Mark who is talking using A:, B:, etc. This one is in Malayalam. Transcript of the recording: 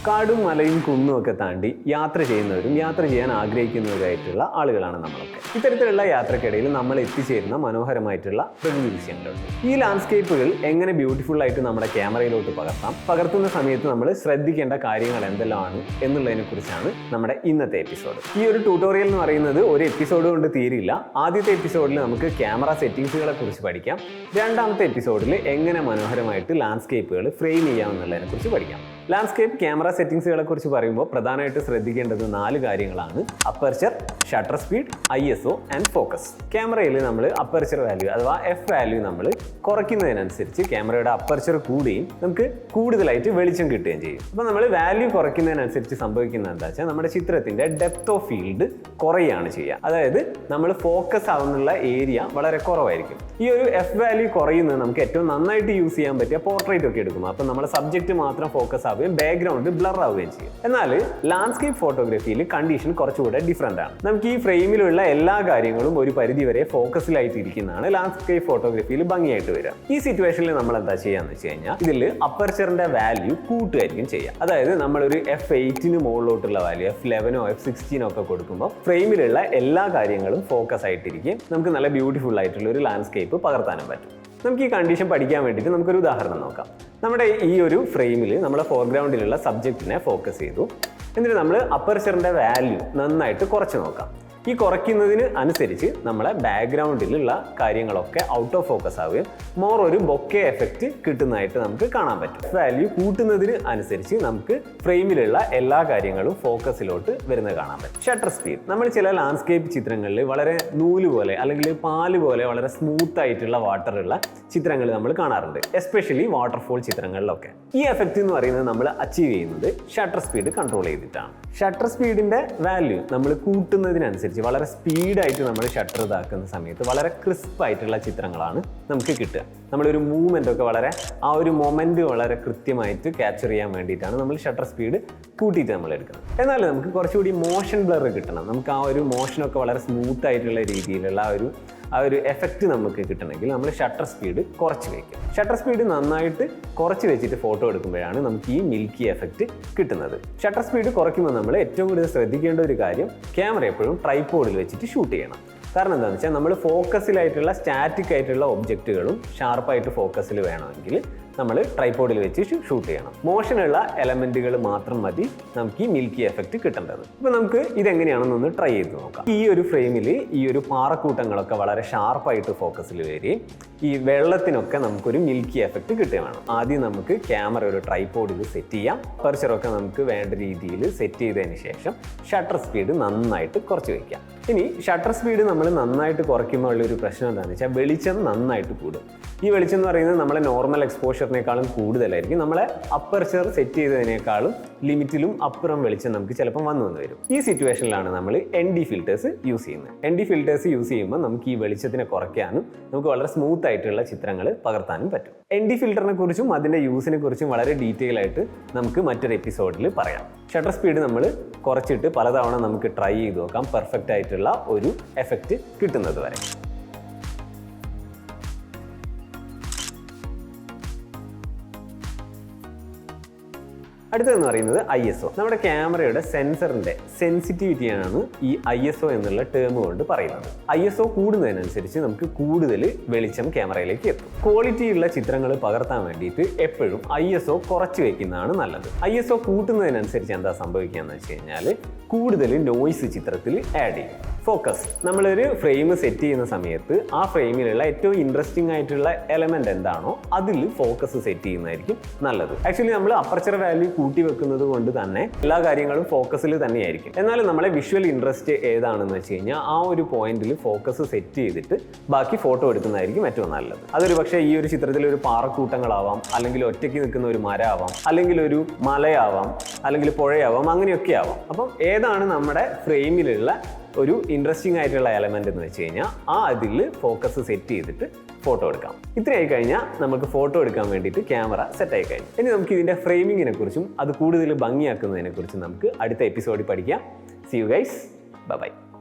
A: കാടും മലയും കുന്നും ഒക്കെ താണ്ടി യാത്ര ചെയ്യുന്നവരും യാത്ര ചെയ്യാൻ ആഗ്രഹിക്കുന്നവരുമായിട്ടുള്ള ആളുകളാണ് നമ്മളൊക്കെ. ഇത്തരത്തിലുള്ള യാത്രക്കിടയിൽ നമ്മൾ എത്തിച്ചേരുന്ന മനോഹരമായിട്ടുള്ള പ്രകൃതി ദൃശ്യങ്ങളുണ്ട്. ഈ ലാൻഡ്സ്കേപ്പുകൾ എങ്ങനെ ബ്യൂട്ടിഫുൾ ആയിട്ട് നമ്മുടെ ക്യാമറയിലോട്ട് പകർത്താം, പകർത്തുന്ന സമയത്ത് നമ്മൾ ശ്രദ്ധിക്കേണ്ട കാര്യങ്ങൾ എന്തെല്ലാമാണ് എന്നുള്ളതിനെ കുറിച്ചാണ് നമ്മുടെ ഇന്നത്തെ എപ്പിസോഡ്. ഈ ഒരു ട്യൂട്ടോറിയൽ എന്ന് പറയുന്നത് ഒരു എപ്പിസോഡ് കൊണ്ട് തീരില്ല. ആദ്യത്തെ എപ്പിസോഡിൽ നമുക്ക് ക്യാമറ സെറ്റിംഗ്സുകളെ കുറിച്ച് പഠിക്കാം. രണ്ടാമത്തെ എപ്പിസോഡിൽ എങ്ങനെ മനോഹരമായിട്ട് ലാൻഡ്സ്കേപ്പുകൾ ഫ്രെയിം ചെയ്യാമെന്നുള്ളതിനെ കുറിച്ച് പഠിക്കാം. ലാൻഡ്സ്കേപ്പ് ക്യാമറ സെറ്റിംഗ്സുകളെ കുറിച്ച് പറയുമ്പോൾ പ്രധാനമായിട്ട് ശ്രദ്ധിക്കേണ്ടത് 4 കാര്യങ്ങളാണ്: aperture, shutter speed, ISO and focus. ക്യാമറയിൽ നമ്മൾ അപ്പർച്ചർ വാല്യൂ അഥവാ F വാല്യൂ നമ്മൾ കുറയ്ക്കുന്നതിനനുസരിച്ച് ക്യാമറയുടെ അപ്പർച്ചർ കൂടുകയും നമുക്ക് കൂടുതലായിട്ട് വെളിച്ചം കിട്ടുകയും ചെയ്യും. അപ്പോൾ നമ്മൾ വാല്യൂ കുറയ്ക്കുന്നതിനനുസരിച്ച് സംഭവിക്കുന്നത് എന്താ വെച്ചാൽ നമ്മുടെ ചിത്രത്തിന്റെ ഡെപ്ത് ഓഫ് ഫീൽഡ് കുറയുകയാണ് ചെയ്യുക. അതായത് നമ്മൾ ഫോക്കസ് ആവുന്നുള്ള ഏരിയ വളരെ കുറവായിരിക്കും. ഈ ഒരു F വാല്യൂ കുറയുന്നത് നമുക്ക് ഏറ്റവും നന്നായിട്ട് യൂസ് ചെയ്യാൻ പറ്റിയ പോർട്രേറ്റ് ഒക്കെ എടുക്കും. അപ്പം നമ്മുടെ സബ്ജക്റ്റ് മാത്രം ഫോക്കസ് ആവുകയും ബാക്ക്ഗ്രൗണ്ട് ബ്ലർ ആവുകയും ചെയ്യും. എന്നാൽ ലാൻഡ്സ്കേപ്പ് ഫോട്ടോഗ്രാഫിയിൽ കണ്ടീഷൻ കുറച്ചുകൂടെ ഡിഫറെന്റ് ആണ്. നമുക്ക് ഈ ഫ്രെയിമിലുള്ള എല്ലാ കാര്യങ്ങളും ഒരു പരിധി വരെ ഫോക്കസിലായിട്ട് ഇരിക്കുന്നതാണ് ലാൻഡ്സ്കേപ്പ് ഫോട്ടോഗ്രാഫിയിൽ ഭംഗിയായിട്ട് വരിക. ഈ സിറ്റുവേഷനിൽ നമ്മൾ എന്താ ചെയ്യാന്ന് വെച്ച് കഴിഞ്ഞാൽ ഇതിൽ അപ്പർച്ചറിന്റെ വാല്യൂ കൂട്ടുകയായിരിക്കും ചെയ്യുക. അതായത് നമ്മളൊരു F8 മുകളിലോട്ടുള്ള വാല്യൂ F11 F16 ഒക്കെ കൊടുക്കുമ്പോൾ ഫ്രെയിമിലുള്ള എല്ലാ കാര്യങ്ങളും ഫോക്കസ് ആയിട്ടിരിക്കും. നമുക്ക് നല്ല ബ്യൂട്ടിഫുൾ ആയിട്ടുള്ള ഒരു ലാൻഡ്സ്കേപ്പ് പകർത്താനും പറ്റും. നമുക്ക് ഈ കണ്ടീഷൻ പഠിക്കാൻ വേണ്ടിയിട്ട് നമുക്കൊരു ഉദാഹരണം നോക്കാം. നമ്മുടെ ഈ ഒരു ഫ്രെയിമിൽ നമ്മുടെ ഫോർഗ്രൗണ്ടിലുള്ള സബ്ജക്റ്റിനെ ഫോക്കസ് ചെയ്തു. എന്നിട്ട് നമ്മൾ അപ്പർച്ചറിന്റെ വാല്യൂ നന്നായിട്ട് കുറച്ച് നോക്കാം. ഈ കുറയ്ക്കുന്നതിന് അനുസരിച്ച് നമ്മളെ ബാക്ക്ഗ്രൗണ്ടിലുള്ള കാര്യങ്ങളൊക്കെ ഔട്ട് ഓഫ് ഫോക്കസ് ആവുകയും മോർ ഒരു ബൊക്കെ എഫക്റ്റ് കിട്ടുന്നതായിട്ട് നമുക്ക് കാണാൻ പറ്റും. വാല്യൂ കൂട്ടുന്നതിന് അനുസരിച്ച് നമുക്ക് ഫ്രെയിമിലുള്ള എല്ലാ കാര്യങ്ങളും ഫോക്കസിലോട്ട് വരുന്നത് കാണാൻ പറ്റും. ഷട്ടർ സ്പീഡ്, നമ്മൾ ചില ലാൻഡ്സ്കേപ്പ് ചിത്രങ്ങളിൽ വളരെ നൂല് പോലെ അല്ലെങ്കിൽ പാല് പോലെ വളരെ സ്മൂത്ത് ആയിട്ടുള്ള വാട്ടറുള്ള ചിത്രങ്ങൾ നമ്മൾ കാണാറുണ്ട്, എസ്പെഷ്യലി വാട്ടർഫോൾ ചിത്രങ്ങളിലൊക്കെ. ഈ എഫക്റ്റ് എന്ന് പറയുന്നത് നമ്മൾ അച്ചീവ് ചെയ്യുന്നത് ഷട്ടർ സ്പീഡ് കൺട്രോൾ ചെയ്തിട്ടാണ്. ഷട്ടർ സ്പീഡിന്റെ വാല്യൂ നമ്മൾ കൂട്ടുന്നതിനനുസരിച്ച് വളരെ സ്പീഡായിട്ട് നമ്മൾ ഷട്ടർ ഇതാക്കുന്ന സമയത്ത് വളരെ ക്രിസ്പ് ആയിട്ടുള്ള ചിത്രങ്ങളാണ് നമുക്ക് കിട്ടുക. നമ്മളൊരു മൂവ്മെന്റ് ഒക്കെ വളരെ ആ ഒരു മൊമെന്റ് വളരെ കൃത്യമായിട്ട് ക്യാപ്ചർ ചെയ്യാൻ വേണ്ടിയിട്ടാണ് നമ്മൾ ഷട്ടർ സ്പീഡ് കൂട്ടിയിട്ട് നമ്മൾ എടുക്കുന്നത്. എന്നാൽ നമുക്ക് കുറച്ചുകൂടി മോഷൻ ബ്ലർ കിട്ടണം. നമുക്ക് ആ ഒരു മോഷനൊക്കെ വളരെ സ്മൂത്ത് ആയിട്ടുള്ള രീതിയിലുള്ള ആ ഒരു എഫക്റ്റ് നമുക്ക് കിട്ടണമെങ്കിൽ നമ്മൾ ഷട്ടർ സ്പീഡ് കുറച്ച് വയ്ക്കും. ഷട്ടർ സ്പീഡ് നന്നായിട്ട് കുറച്ച് വെച്ചിട്ട് ഫോട്ടോ എടുക്കുമ്പോഴാണ് നമുക്ക് ഈ മിൽക്കി എഫക്റ്റ് കിട്ടുന്നത്. ഷട്ടർ സ്പീഡ് കുറയ്ക്കുമ്പോൾ നമ്മൾ ഏറ്റവും കൂടുതൽ ശ്രദ്ധിക്കേണ്ട ഒരു കാര്യം, ക്യാമറ എപ്പോഴും ട്രൈപോഡിൽ വെച്ചിട്ട് ഷൂട്ട് ചെയ്യണം. കാരണം എന്താണെന്ന് വെച്ചാൽ നമ്മൾ ഫോക്കസിലായിട്ടുള്ള സ്റ്റാറ്റിക് ആയിട്ടുള്ള ഒബ്ജക്റ്റുകളും ഷാർപ്പായിട്ട് ഫോക്കസിൽ വേണമെങ്കിൽ നമ്മൾ ട്രൈപോഡിൽ വെച്ച് ഷൂട്ട് ചെയ്യണം. മോഷനുള്ള എലമെന്റുകൾ മാത്രം മതി നമുക്ക് ഈ മിൽക്കി എഫക്റ്റ് കിട്ടേണ്ടത്. അപ്പോൾ നമുക്ക് ഇതെങ്ങനെയാണെന്നൊന്ന് ട്രൈ ചെയ്ത് നോക്കാം. ഈ ഒരു ഫ്രെയിമിൽ ഈ ഒരു പാറക്കൂട്ടങ്ങളൊക്കെ വളരെ ഷാർപ്പായിട്ട് ഫോക്കസിൽ വരികയും ഈ വെള്ളത്തിനൊക്കെ നമുക്കൊരു മിൽക്കി എഫക്റ്റ് കിട്ടുകയും വേണം. ആദ്യം നമുക്ക് ക്യാമറ ഒരു ട്രൈപോഡിൽ സെറ്റ് ചെയ്യാം. അപ്പർച്ചറൊക്കെ നമുക്ക് വേണ്ട രീതിയിൽ സെറ്റ് ചെയ്തതിന് ശേഷം ഷട്ടർ സ്പീഡ് നന്നായിട്ട് കുറച്ച് വയ്ക്കാം. ഇനി ഷട്ടർ സ്പീഡ് നമ്മൾ നന്നായിട്ട് കുറയ്ക്കുമ്പോൾ ഉള്ളൊരു പ്രശ്നം എന്താണെന്ന് വെച്ചാൽ വെളിച്ചം നന്നായിട്ട് കൂടും. ഈ വെളിച്ചം എന്ന് പറയുന്നത് നമ്മളെ നോർമൽ എക്സ്പോഷറിനേക്കാളും കൂടുതലായിരിക്കും. നമ്മളെ അപ്പർച്ചർ സെറ്റ് ചെയ്തതിനേക്കാളും ലിമിറ്റിലും അപ്പുറം വെളിച്ചം നമുക്ക് ചിലപ്പം വന്നു വരും. ഈ സിറ്റുവേഷനിലാണ് നമ്മൾ ND ഫിൽറ്റേഴ്സ് യൂസ് ചെയ്യുന്നത്. ND ഫിൽറ്റേഴ്സ് യൂസ് ചെയ്യുമ്പോൾ നമുക്ക് ഈ വെളിച്ചത്തിനെ കുറയ്ക്കാനും നമുക്ക് വളരെ സ്മൂത്ത് ആയിട്ടുള്ള ചിത്രങ്ങൾ പകർത്താനും പറ്റും. ND ഫിൽറ്ററിനെ കുറിച്ചും അതിൻ്റെ യൂസിനെ കുറിച്ചും വളരെ ഡീറ്റെയിൽ ആയിട്ട് നമുക്ക് മറ്റൊരു എപ്പിസോഡിൽ പറയാം. ഷട്ടർ സ്പീഡ് നമ്മൾ കുറച്ചിട്ട് പലതവണ നമുക്ക് ട്രൈ ചെയ്ത് നോക്കാം, പെർഫെക്റ്റ് ആയിട്ടുള്ള ഒരു എഫക്റ്റ് കിട്ടുന്നത് വരെ. അടുത്തതെന്ന് പറയുന്നത് ISO. നമ്മുടെ ക്യാമറയുടെ സെൻസറിന്റെ സെൻസിറ്റിവിറ്റിയാണ് ഈ ISO എന്നുള്ള ടേം കൊണ്ട് പറയുന്നത്. ISO കൂടുന്നതിനനുസരിച്ച് നമുക്ക് കൂടുതൽ വെളിച്ചം ക്യാമറയിലേക്ക് എത്തും. ക്വാളിറ്റിയുള്ള ചിത്രങ്ങൾ പകർത്താൻ വേണ്ടിയിട്ട് എപ്പോഴും ISO കുറച്ച് വെക്കുന്നതാണ് നല്ലത്. ISO കൂട്ടുന്നതിനനുസരിച്ച് എന്താ സംഭവിക്കുകയെന്ന് വെച്ച് കഴിഞ്ഞാൽ കൂടുതൽ നോയ്സ് ചിത്രത്തിൽ ആഡ് ചെയ്യും. ഫോക്കസ്, നമ്മളൊരു ഫ്രെയിം സെറ്റ് ചെയ്യുന്ന സമയത്ത് ആ ഫ്രെയിമിലുള്ള ഏറ്റവും ഇൻട്രസ്റ്റിംഗ് ആയിട്ടുള്ള എലമെന്റ് എന്താണോ അതിൽ ഫോക്കസ് സെറ്റ് ചെയ്യുന്നതായിരിക്കും നല്ലത്. ആക്ച്വലി നമ്മൾ അപ്പർച്ചർ വാല്യൂ കൂട്ടി വെക്കുന്നത് കൊണ്ട് തന്നെ എല്ലാ കാര്യങ്ങളും ഫോക്കസിൽ തന്നെയായിരിക്കും. എന്നാലും നമ്മളെ വിഷ്വൽ ഇൻട്രസ്റ്റ് ഏതാണെന്ന് വെച്ച് കഴിഞ്ഞാൽ ആ ഒരു പോയിന്റിൽ ഫോക്കസ് സെറ്റ് ചെയ്തിട്ട് ബാക്കി ഫോട്ടോ എടുക്കുന്നതായിരിക്കും ഏറ്റവും നല്ലത്. അതൊരു പക്ഷേ ഈ ഒരു ചിത്രത്തിൽ ഒരു പാറക്കൂട്ടങ്ങളാവാം, അല്ലെങ്കിൽ ഒറ്റയ്ക്ക് നിൽക്കുന്ന ഒരു മരമാവാം, അല്ലെങ്കിൽ ഒരു മലയാവാം, അല്ലെങ്കിൽ പുഴയാവാം, അങ്ങനെയൊക്കെ ആവാം. അപ്പം ഏതാണ് നമ്മുടെ ഫ്രെയിമിലുള്ള ഒരു ഇൻട്രസ്റ്റിംഗ് ആയിട്ടുള്ള എലമെന്റ് എന്ന് വെച്ച് കഴിഞ്ഞാൽ അതിൽ ഫോക്കസ് സെറ്റ് ചെയ്തിട്ട് ഫോട്ടോ എടുക്കാം. ഇത്രയായി കഴിഞ്ഞാൽ നമുക്ക് ഫോട്ടോ എടുക്കാൻ വേണ്ടിയിട്ട് ക്യാമറ സെറ്റ് ആയി കഴിഞ്ഞു. ഇനി നമുക്ക് ഇതിൻ്റെ ഫ്രെയിമിങ്ങിനെ കുറിച്ചും അത് കൂടുതൽ ഭംഗിയാക്കുന്നതിനെ കുറിച്ചും നമുക്ക് അടുത്ത എപ്പിസോഡിൽ പഠിക്കാം. See you guys. Bye bye.